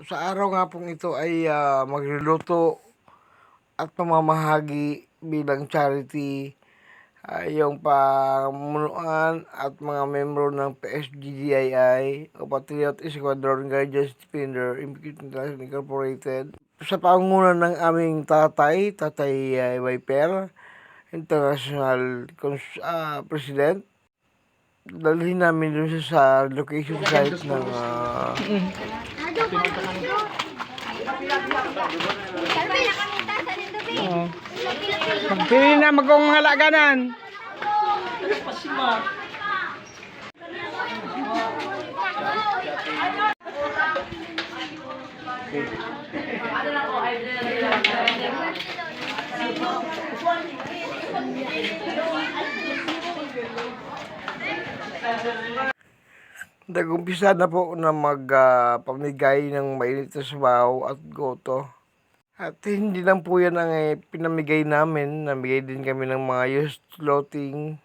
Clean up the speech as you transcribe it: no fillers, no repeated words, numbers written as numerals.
Sa araw nga pong ito ay magluluto at pamamahagi bilang charity yung pamunuan at mga membro ng PSGDII o Patriot Squadron Guardians Defender International Incorporated sa pangunguna ng aming Tatay Viper, International President. Dalhin namin dun sa location site ng Pili na magkong mga laganan. Nag-umpisa na po na magpamigay ng mainit na sabaw at goto. At hindi lang po yan ang pinamigay namin. Namigay din kami ng mga used clothing,